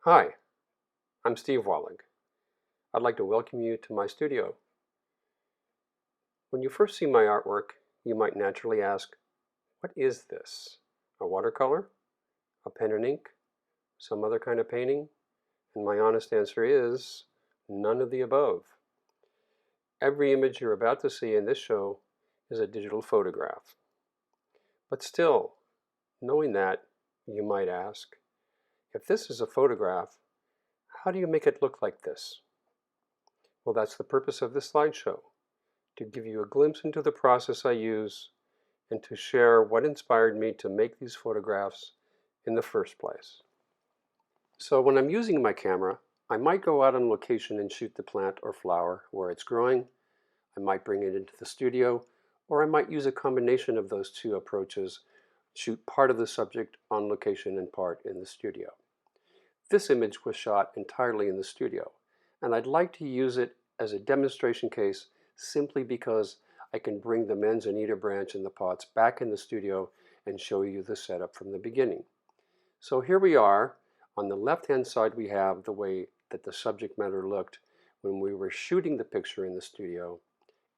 Hi, I'm Steve Walag. I'd like to welcome you to my studio. When you first see my artwork, you might naturally ask, what is this? A watercolor? A pen and ink? Some other kind of painting? And my honest answer is, none of the above. Every image you're about to see in this show is a digital photograph. But still, knowing that, you might ask, if this is a photograph, how do you make it look like this? Well, that's the purpose of this slideshow, to give you a glimpse into the process I use and to share what inspired me to make these photographs in the first place. So when I'm using my camera, I might go out on location and shoot the plant or flower where it's growing. I might bring it into the studio, or I might use a combination of those two approaches, shoot part of the subject on location and part in the studio. This image was shot entirely in the studio, and I'd like to use it as a demonstration case simply because I can bring the manzanita branch and the pots back in the studio and show you the setup from the beginning. So here we are. On the left-hand side we have the way that the subject matter looked when we were shooting the picture in the studio,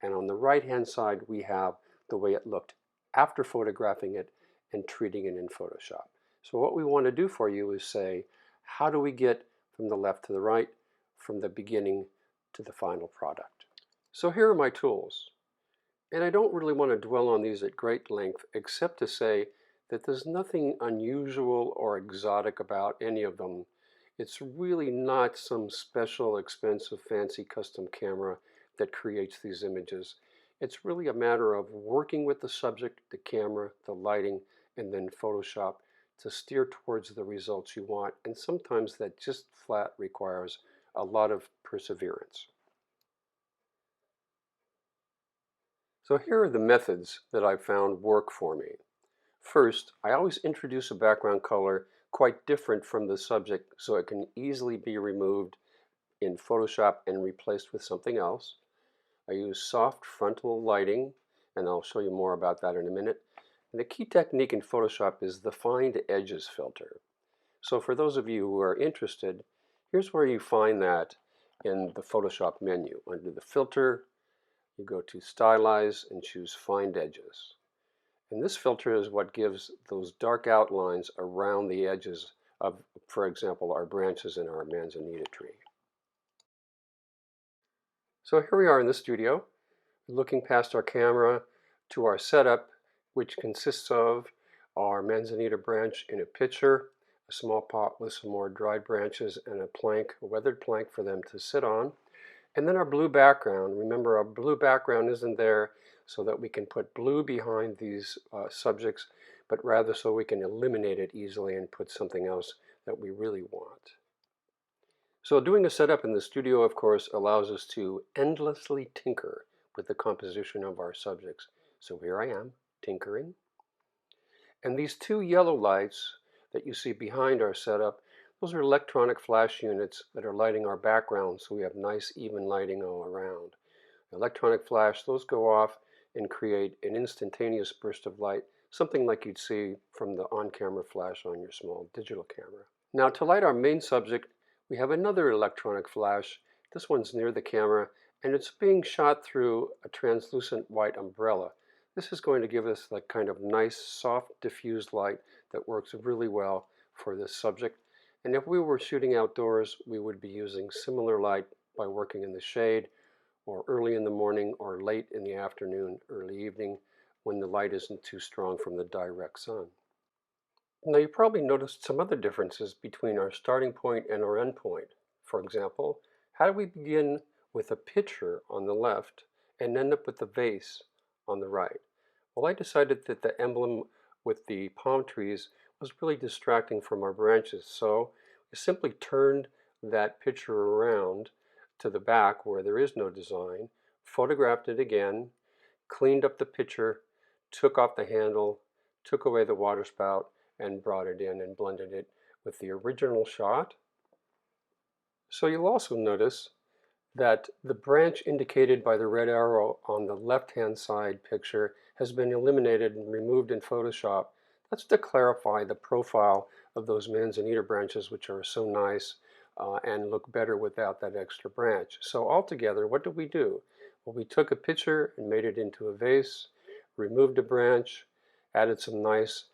and on the right-hand side we have the way it looked after photographing it and treating it in Photoshop. So what we want to do for you is say, how do we get from the left to the right, from the beginning to the final product? So here are my tools. And I don't really want to dwell on these at great length, except to say that there's nothing unusual or exotic about any of them. It's really not some special, expensive, fancy custom camera that creates these images. It's really a matter of working with the subject, the camera, the lighting, and then Photoshop to steer towards the results you want. And sometimes that just flat requires a lot of perseverance. So here are the methods that I've found work for me. First, I always introduce a background color quite different from the subject so it can easily be removed in Photoshop and replaced with something else. I use soft frontal lighting, and I'll show you more about that in a minute. And the key technique in Photoshop is the Find Edges filter. So for those of you who are interested, here's where you find that in the Photoshop menu. Under the filter, you go to Stylize and choose Find Edges. And this filter is what gives those dark outlines around the edges of, for example, our branches in our manzanita tree. So here we are in the studio, looking past our camera to our setup, which consists of our manzanita branch in a pitcher, a small pot with some more dried branches, and a plank, a weathered plank for them to sit on. And then our blue background. Remember, our blue background isn't there so that we can put blue behind these subjects, but rather so we can eliminate it easily and put something else that we really want. So doing a setup in the studio, of course, allows us to endlessly tinker with the composition of our subjects. So here I am, tinkering. And these two yellow lights that you see behind our setup, those are electronic flash units that are lighting our background, so we have nice even lighting all around. Electronic flash, those go off and create an instantaneous burst of light, something like you'd see from the on-camera flash on your small digital camera. Now to light our main subject, we have another electronic flash. This one's near the camera, and it's being shot through a translucent white umbrella. This is going to give us that kind of nice, soft, diffused light that works really well for this subject. And if we were shooting outdoors, we would be using similar light by working in the shade, or early in the morning, or late in the afternoon, early evening, when the light isn't too strong from the direct sun. Now you probably noticed some other differences between our starting point and our end point. For example, how do we begin with a picture on the left and end up with the vase on the right? Well, I decided that the emblem with the palm trees was really distracting from our branches, so we simply turned that picture around to the back where there is no design, photographed it again, cleaned up the picture, took off the handle, took away the water spout, and brought it in and blended it with the original shot. So you'll also notice that the branch indicated by the red arrow on the left-hand side picture has been eliminated and removed in Photoshop. That's to clarify the profile of those manzanita branches, which are so nice and look better without that extra branch. So altogether, what did we do? Well, we took a picture and made it into a vase, removed a branch, added some nice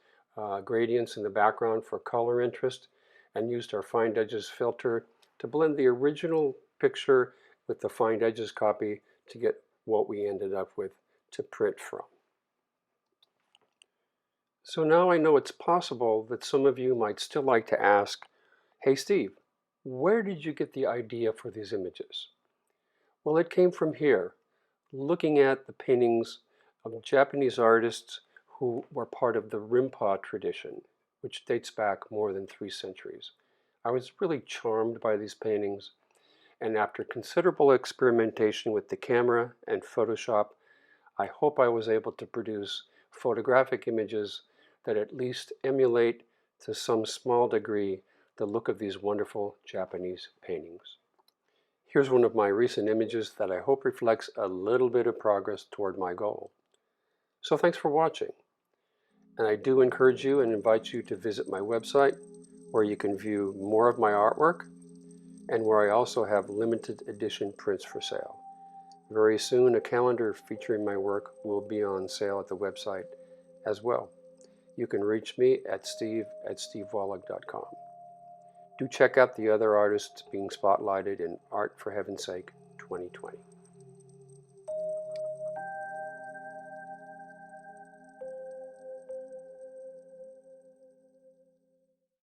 gradients in the background for color interest, and used our Find Edges filter to blend the original picture with the Find Edges copy to get what we ended up with to print from. So now I know it's possible that some of you might still like to ask, hey Steve, where did you get the idea for these images? Well, it came from here, looking at the paintings of Japanese artists who were part of the Rimpa tradition, which dates back more than 3 centuries. I was really charmed by these paintings, and after considerable experimentation with the camera and Photoshop, I hope I was able to produce photographic images that at least emulate to some small degree the look of these wonderful Japanese paintings. Here's one of my recent images that I hope reflects a little bit of progress toward my goal. So thanks for watching, and I do encourage you and invite you to visit my website where you can view more of my artwork and where I also have limited edition prints for sale. Very soon, a calendar featuring my work will be on sale at the website as well. You can reach me at steve@stevewalag.com. Do check out the other artists being spotlighted in Art for Heaven's Sake 2020.